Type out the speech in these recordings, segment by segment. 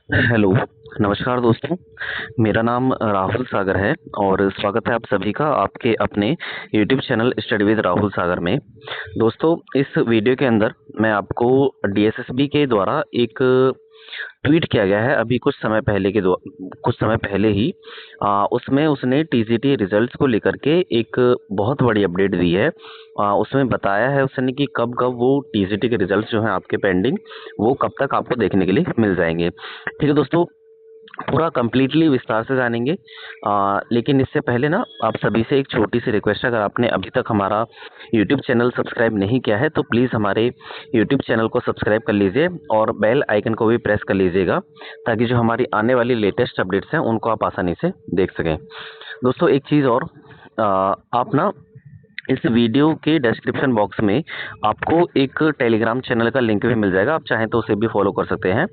Hello, नमस्कार दोस्तों। मेरा नाम राहुल सागर है और स्वागत है आप सभी का आपके अपने YouTube channel Study with Rahul Sagar में। दोस्तों, इस वीडियो के अंदर मैं आपको डीएसएसबी के द्वारा एक ट्वीट किया गया है अभी कुछ समय पहले ही। उसमें उसने टीजीटी रिजल्ट्स को लेकर के एक बहुत बड़ी अपडेट दी है। उसमें बताया है उसने कि कब कब वो टीजीटी के रिजल्ट्स जो हैं आपके पेंडिंग, वो कब तक आपको देखने के लिए मिल जाएंगे। ठीक है दोस्तों, पूरा कंप्लीटली विस्तार से जानेंगे। लेकिन इससे पहले ना आप सभी से एक छोटी सी रिक्वेस्ट है, अगर आपने अभी तक हमारा यूट्यूब चैनल सब्सक्राइब नहीं किया है तो प्लीज़ हमारे यूट्यूब चैनल को सब्सक्राइब कर लीजिए और बेल आइकन को भी प्रेस कर लीजिएगा, ताकि जो हमारी आने वाली लेटेस्ट अपडेट्स हैं उनको आप आसानी से देख सकें। दोस्तों, एक चीज़ और, आप ना इस वीडियो के डिस्क्रिप्शन बॉक्स में आपको एक टेलीग्राम चैनल का लिंक भी मिल जाएगा। आप चाहें तो उसे भी फॉलो कर सकते हैं,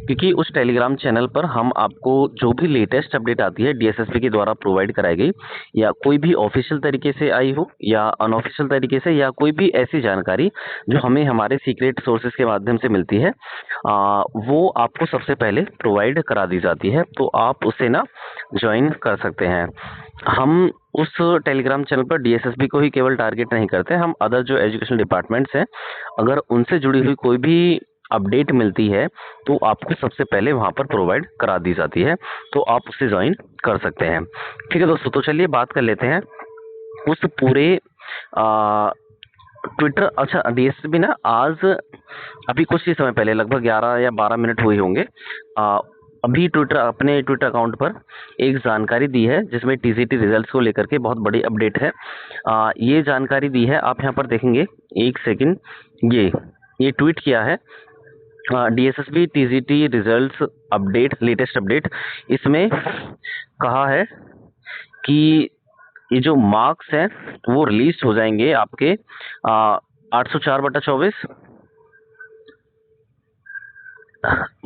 क्योंकि उस टेलीग्राम चैनल पर हम आपको जो भी लेटेस्ट अपडेट आती है डीएसएसबी के द्वारा प्रोवाइड कराई गई, या कोई भी ऑफिशियल तरीके से आई हो या अनऑफिशियल तरीके से, या कोई भी ऐसी जानकारी जो हमें हमारे सीक्रेट सोर्सेज के माध्यम से मिलती है, वो आपको सबसे पहले प्रोवाइड करा दी जाती है। तो आप उसे ना ज्वाइन कर सकते हैं। हम उस टेलीग्राम चैनल पर डीएसएसबी को ही केवल टारगेट नहीं करते, हम अदर जो एजुकेशन डिपार्टमेंट्स हैं, अगर उनसे जुड़ी हुई कोई भी अपडेट मिलती है तो आपको सबसे पहले वहां पर प्रोवाइड करा दी जाती है, तो आप उसे ज्वाइन कर सकते हैं। ठीक है दोस्तों, तो चलिए बात कर लेते हैं उस पूरे ट्विटर। अच्छा, डीएसएसबी ना आज अभी कुछ ही समय पहले, लगभग 11 या 12 मिनट हुए होंगे, अभी अपने ट्विटर अकाउंट पर एक जानकारी दी है जिसमें टीजीटी रिजल्ट्स को लेकर के बहुत बड़ी अपडेट है। ये जानकारी दी है, आप यहाँ पर देखेंगे, एक सेकंड, ये ट्वीट किया है DSSB TGT results update, latest update. इसमें कहा है कि ये जो मार्क्स हैं वो रिलीज हो जाएंगे आपके 804/24।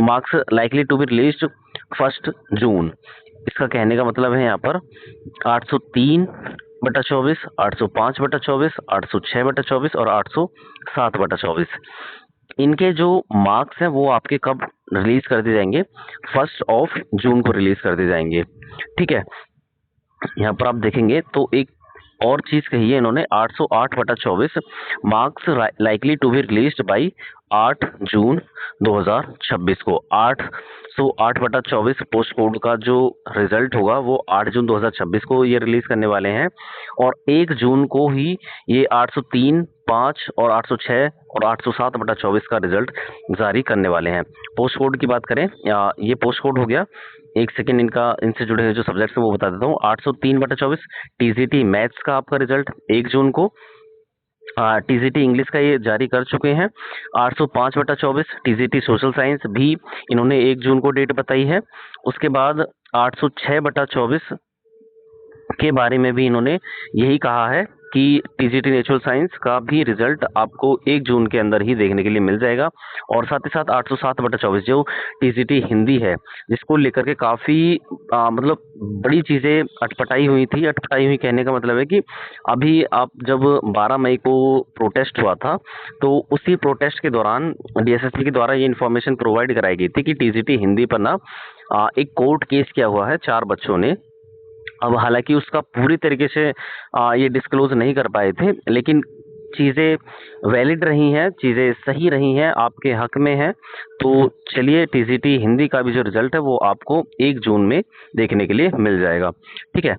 Marks likely to be released 1 June. इसका कहने का मतलब है यहाँ पर 803/24, 805/24, 806/24 और 807/24, इनके जो मार्क्स हैं वो आपके कब रिलीज कर दिए जाएंगे? 1 जून को रिलीज कर दिए जाएंगे। ठीक है, यहाँ पर आप देखेंगे तो एक और चीज कही है इन्होंने, 808/24 marks likely to be released by 8 June 2026 को। 808/24 पोस्ट कोड का जो रिजल्ट होगा वो 8 जून 2026 को ये रिलीज करने वाले हैं, और 1 जून को ही ये 803, 5 और 806 और 807/24 का रिजल्ट जारी करने वाले हैं। पोस्ट कोड की बात करें, ये पोस्ट कोड हो गया। एक सेकेंड, इनसे जुड़े हुए जो सब्जेक्ट्स हैं वो बता देता हूँ। 803/24 टीजीटी मैथ्स का आपका रिजल्ट 1 जून को, टीजीटी इंग्लिश का ये जारी कर चुके हैं। 805/24 टीजीटी सोशल साइंस भी इन्होंने 1 जून को डेट बताई है। उसके बाद 806/24 के बारे में भी इन्होंने यही कहा है कि टीजीटी नेचुरल साइंस का भी रिजल्ट आपको 1 जून के अंदर ही देखने के लिए मिल जाएगा। और साथ ही साथ 807/24 जो टीजीटी हिंदी है, जिसको लेकर के काफ़ी मतलब बड़ी चीज़ें अटपटाई हुई कहने का मतलब है कि अभी आप जब 12 मई को प्रोटेस्ट हुआ था, तो उसी प्रोटेस्ट के दौरान डीएसएसपी के द्वारा ये इन्फॉर्मेशन प्रोवाइड कराई गई थी कि टीजीटी हिंदी पर ना एक कोर्ट केस किया हुआ है 4 बच्चों ने। अब हालांकि उसका पूरी तरीके से ये डिस्क्लोज नहीं कर पाए थे, लेकिन चीज़ें वैलिड रही हैं, चीज़ें सही रही हैं, आपके हक में हैं। तो चलिए, टीजीटी हिंदी का भी जो रिजल्ट है वो आपको 1 जून में देखने के लिए मिल जाएगा। ठीक है,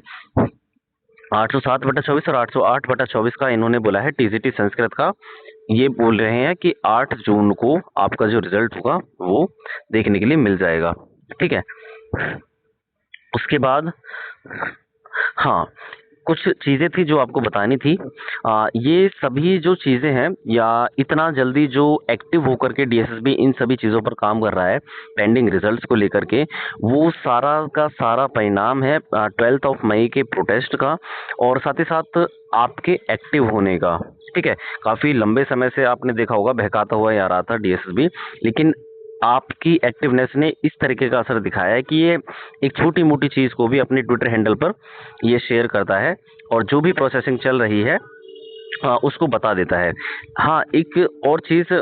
807/24 और 808/24 का इन्होंने बोला है। टीजीटी संस्कृत का ये बोल रहे हैं कि 8 जून को आपका जो रिजल्ट होगा वो देखने के लिए मिल जाएगा। ठीक है, उसके बाद हाँ, कुछ चीज़ें थी जो आपको बतानी थी। ये सभी जो चीज़ें हैं, या इतना जल्दी जो एक्टिव होकर के डीएसएसबी इन सभी चीज़ों पर काम कर रहा है पेंडिंग रिजल्ट्स को लेकर के, वो सारा का सारा परिणाम है 12 मई के प्रोटेस्ट का, और साथ ही साथ आपके एक्टिव होने का। ठीक है, काफ़ी लंबे समय से आपने देखा होगा बहकाता हुआ आ रहा था डीएसएसबी, लेकिन आपकी एक्टिवनेस ने इस तरीके का असर दिखाया है कि ये एक छोटी मोटी चीज़ को भी अपने ट्विटर हैंडल पर ये शेयर करता है, और जो भी प्रोसेसिंग चल रही है उसको बता देता है। हाँ, एक और चीज़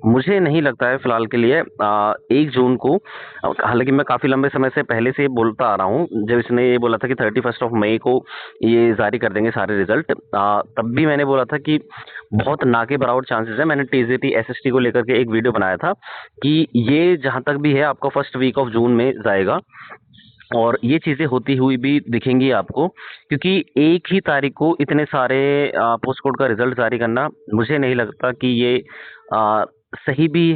मुझे नहीं लगता है फिलहाल के लिए 1 जून को, हालांकि मैं काफ़ी लंबे समय से पहले से बोलता आ रहा हूँ, जब इसने ये बोला था कि 31 मई को ये जारी कर देंगे सारे रिजल्ट, तब भी मैंने बोला था कि बहुत ना के बराबर चांसेस है। मैंने टीजीटी एसएसटी को लेकर के एक वीडियो बनाया था कि ये जहाँ तक भी है आपका फर्स्ट वीक ऑफ जून में जाएगा, और ये चीज़ें होती हुई भी दिखेंगी आपको, क्योंकि एक ही तारीख को इतने सारे पोस्ट कोड का रिजल्ट जारी करना, मुझे नहीं लगता कि ये आ, सही भी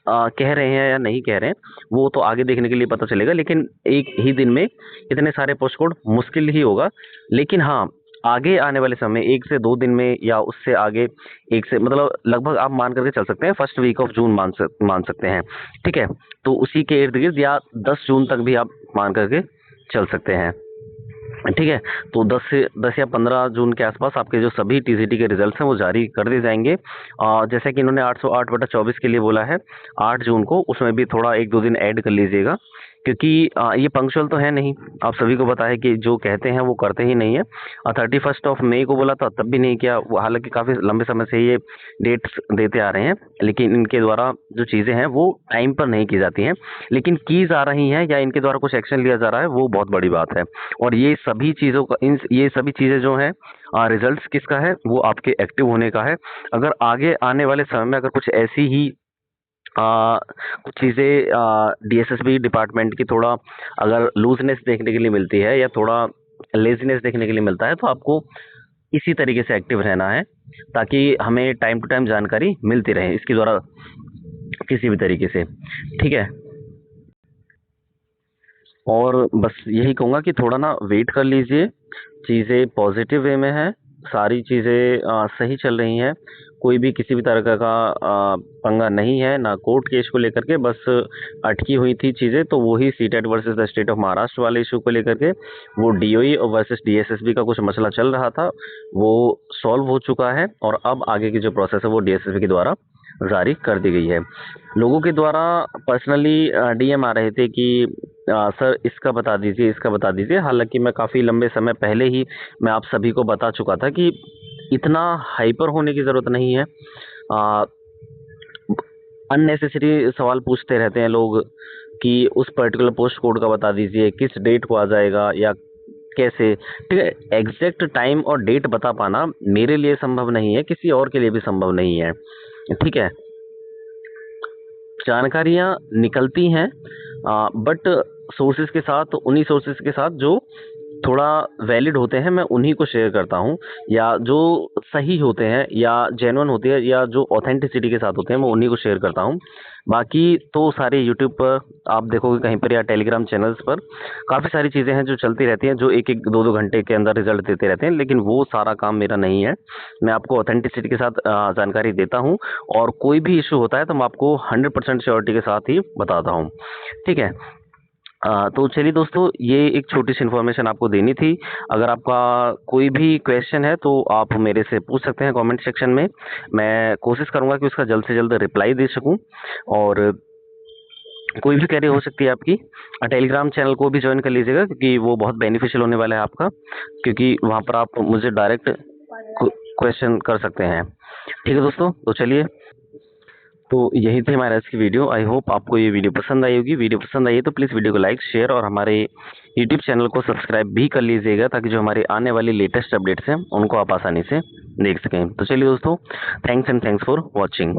कह रहे हैं या नहीं कह रहे हैं, वो तो आगे देखने के लिए पता चलेगा। लेकिन एक ही दिन में इतने सारे पोस्ट कोड मुश्किल ही होगा। लेकिन हाँ, आगे आने वाले समय 1 से 2 दिन में या उससे आगे, एक से मतलब लगभग आप मान करके चल सकते हैं फर्स्ट वीक ऑफ जून मान सकते हैं। ठीक है, तो उसी के इर्द गिर्द या 10 जून तक भी आप मान करके चल सकते हैं। ठीक है, तो 10 या 15 जून के आसपास आपके जो सभी टीजीटी के रिजल्ट्स हैं वो जारी कर दिए जाएंगे। जैसे कि इन्होंने 808/24 के लिए बोला है 8 जून को, उसमें भी थोड़ा 1-2 दिन ऐड कर लीजिएगा, क्योंकि ये पंक्चुअल तो है नहीं। आप सभी को पता है कि जो कहते हैं वो करते ही नहीं है। 31 मई को बोला था तब भी नहीं किया, हालांकि काफ़ी लंबे समय से ये डेट्स देते आ रहे हैं, लेकिन इनके द्वारा जो चीज़ें हैं वो टाइम पर नहीं की जाती हैं, लेकिन की जा रही हैं या इनके द्वारा कुछ एक्शन लिया जा रहा है, वो बहुत बड़ी बात है। और ये सभी चीज़ों का ये सभी चीज़ें जो हैं, रिजल्ट्स किसका है, वो आपके एक्टिव होने का है। अगर आगे आने वाले समय में अगर कुछ ऐसी ही कुछ चीज़ें डीएसएसबी डिपार्टमेंट की थोड़ा अगर लूजनेस देखने के लिए मिलती है या थोड़ा लेजीनेस देखने के लिए मिलता है, तो आपको इसी तरीके से एक्टिव रहना है, ताकि हमें टाइम टू टाइम जानकारी मिलती रहे इसके द्वारा किसी भी तरीके से। ठीक है, और बस यही कहूँगा कि थोड़ा ना वेट कर लीजिए, चीज़ें पॉजिटिव वे में हैं, सारी चीज़ें सही चल रही हैं, कोई भी किसी भी तरह का पंगा नहीं है, ना कोर्ट केस को लेकर के, बस अटकी हुई थी चीज़ें, तो वही CTET versus the state of Maharashtra वाले इशू को लेकर के, वो डीओई और वर्सेस डीएसएसबी का कुछ मसला चल रहा था, वो सॉल्व हो चुका है, और अब आगे की जो प्रोसेस है वो डीएसएसबी के द्वारा जारी कर दी गई है। लोगों के द्वारा पर्सनली डीएम आ रहे थे कि सर इसका बता दीजिए, इसका बता दीजिए। हालांकि मैं काफ़ी लंबे समय पहले ही मैं आप सभी को बता चुका था कि इतना हाइपर होने की ज़रूरत नहीं है। अननेसेसरी सवाल पूछते रहते हैं लोग कि उस पर्टिकुलर पोस्ट कोड का बता दीजिए, किस डेट को आ जाएगा या कैसे। ठीक है, एग्जैक्ट टाइम और डेट बता पाना मेरे लिए संभव नहीं है, किसी और के लिए भी संभव नहीं है। ठीक है, जानकारियाँ निकलती हैं, बट सोर्सेज के साथ, उन्हीं सोर्सेज के साथ जो थोड़ा वैलिड होते हैं, मैं उन्हीं को शेयर करता हूँ, या जो सही होते हैं या जेन्युइन होते हैं या जो ऑथेंटिसिटी के साथ होते हैं, मैं उन्हीं को शेयर करता हूँ। बाकी तो सारे यूट्यूब पर आप देखोगे कहीं पर या टेलीग्राम चैनल्स पर काफ़ी सारी चीज़ें हैं जो चलती रहती हैं, जो 1-1, 2-2 घंटे के अंदर रिजल्ट देते रहते हैं, लेकिन वो सारा काम मेरा नहीं है। मैं आपको ऑथेंटिसिटी के साथ जानकारी देता हूँ, और कोई भी इशू होता है तो मैं आपको 100% श्योरिटी के साथ ही बताता हूँ। ठीक है, तो चलिए दोस्तों, ये एक छोटी सी इन्फॉर्मेशन आपको देनी थी। अगर आपका कोई भी क्वेश्चन है तो आप मेरे से पूछ सकते हैं कमेंट सेक्शन में। मैं कोशिश करूँगा कि उसका जल्द से जल्द रिप्लाई दे सकूँ, और कोई भी क्वेरी हो सकती है आपकी, टेलीग्राम चैनल को भी ज्वाइन कर लीजिएगा, क्योंकि वो बहुत बेनिफिशियल होने वाला है आपका, क्योंकि वहाँ पर आप मुझे डायरेक्ट क्वेश्चन कर सकते हैं। ठीक है दोस्तों, तो चलिए, तो यही थी हमारे आज की वीडियो। आई होप आपको ये वीडियो पसंद आई होगी। वीडियो पसंद आई है तो प्लीज़ वीडियो को लाइक, शेयर और हमारे यूट्यूब चैनल को सब्सक्राइब भी कर लीजिएगा, ताकि जो हमारे आने वाली लेटेस्ट अपडेट्स हैं उनको आप आसानी से देख सकें। तो चलिए दोस्तों, थैंक्स फॉर वॉचिंग।